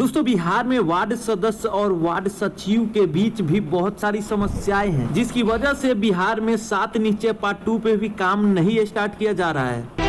दोस्तों बिहार में वार्ड सदस्य और वार्ड सचिव के बीच भी बहुत सारी समस्याएं हैं, जिसकी वजह से बिहार में 7 निश्चय पार्ट 2 पे भी काम नहीं स्टार्ट किया जा रहा है।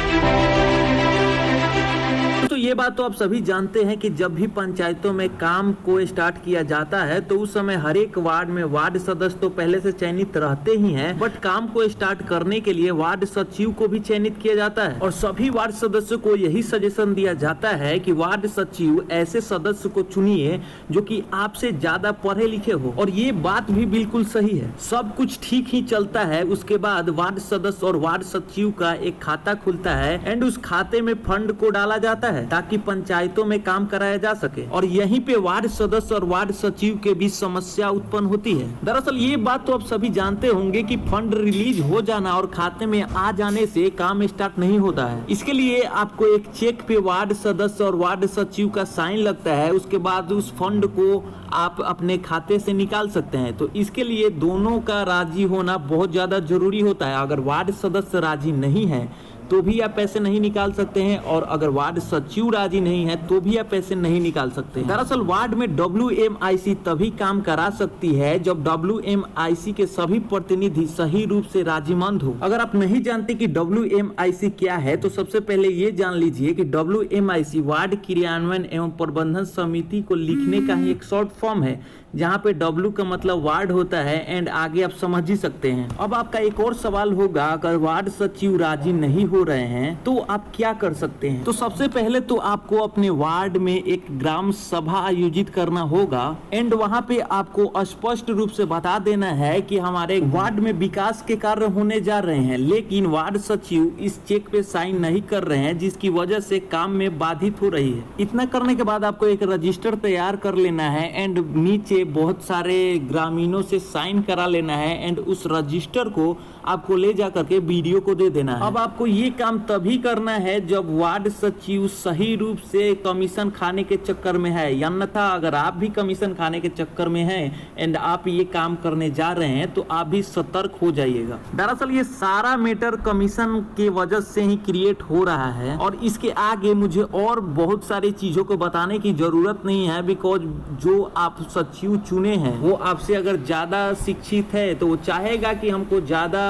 तो ये बात तो आप सभी जानते हैं कि जब भी पंचायतों में काम को स्टार्ट किया जाता है तो उस समय हर एक वार्ड में वार्ड सदस्य तो पहले से चयनित रहते ही हैं, बट काम को स्टार्ट करने के लिए वार्ड सचिव को भी चयनित किया जाता है। और सभी वार्ड सदस्यों को यही सजेशन दिया जाता है कि वार्ड सचिव ऐसे सदस्य को चुनिए जो कि आपसे ज्यादा पढ़े लिखे हो। और ये बात भी बिल्कुल सही है। सब कुछ ठीक ही चलता है, उसके बाद वार्ड सदस्य और वार्ड सचिव का एक खाता खुलता है एंड उस खाते में फंड को डाला जाता है ताकि पंचायतों में काम कराया जा सके। और यहीं पे वार्ड सदस्य और वार्ड सचिव के बीच समस्या उत्पन्न होती है। दरअसल ये बात तो आप सभी जानते होंगे कि फंड रिलीज हो जाना और खाते में आ जाने से काम स्टार्ट नहीं होता है। इसके लिए आपको एक चेक पे वार्ड सदस्य और वार्ड सचिव का साइन लगता है, उसके बाद उस फंड को आप अपने खाते से निकाल सकते हैं। तो इसके लिए दोनों का राजी होना बहुत ज्यादा जरूरी होता है। अगर वार्ड सदस्य राजी नहीं है तो भी आप पैसे नहीं निकाल सकते हैं, और अगर वार्ड सचिव राजी नहीं है तो भी आप पैसे नहीं निकाल सकते हैं। दरअसल वार्ड में WMIC तभी काम करा सकती है जब WMIC के सभी प्रतिनिधि सही रूप से राजीमंद हो। अगर आप नहीं जानते कि WMIC क्या है तो सबसे पहले ये जान लीजिए कि WMIC वार्ड क्रियान्वयन एवं प्रबंधन समिति को लिखने का ही एक शॉर्ट फॉर्म है, जहाँ पे W का मतलब वार्ड होता है एंड आगे आप समझ ही सकते हैं। अब आपका एक और सवाल होगा, अगर वार्ड सचिव राजी नहीं हो रहे हैं तो आप क्या कर सकते हैं? तो सबसे पहले तो आपको अपने वार्ड में एक ग्राम सभा आयोजित करना होगा एंड वहाँ पे आपको स्पष्ट रूप से बता देना है कि हमारे वार्ड में विकास के कार्य होने जा रहे हैं, लेकिन वार्ड सचिव इस चेक पे साइन नहीं कर रहे हैं, जिसकी वजह से काम में बाधित हो रही है। इतना करने के बाद आपको एक रजिस्टर तैयार कर लेना है एंड नीचे बहुत सारे ग्रामीणों से साइन करा लेना है एंड उस रजिस्टर को आपको ले जा करके BDO को दे देना है। अब आपको ये काम तभी करना है जब वार्ड सचिव सही रूप से कमीशन खाने के चक्कर में है, अन्यथा अगर आप भी कमीशन खाने के चक्कर में हैं एंड आप ये काम करने जा रहे हैं तो आप भी सतर्क हो जाइएगा। दरअसल ये सारा मैटर कमीशन के वजह से ही क्रिएट हो रहा है और इसके आगे मुझे और बहुत सारी चीजों को बताने की जरूरत नहीं है, बिकॉज जो आप सचिव चुने हैं वो आपसे अगर ज्यादा शिक्षित है तो वो चाहेगा कि हमको ज्यादा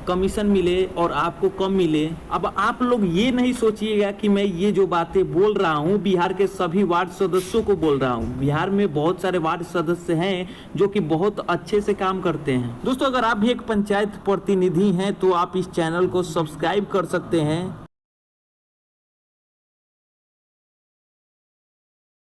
कमीशन मिले और आपको कम मिले। अब आप लोग ये नहीं सोचिएगा कि मैं ये जो बातें बोल रहा हूँ बिहार के सभी वार्ड सदस्यों को बोल रहा हूँ। बिहार में बहुत सारे वार्ड सदस्य हैं जो कि बहुत अच्छे से काम करते हैं। दोस्तों अगर आप भी एक पंचायत प्रतिनिधि हैं तो आप इस चैनल को सब्सक्राइब कर सकते हैं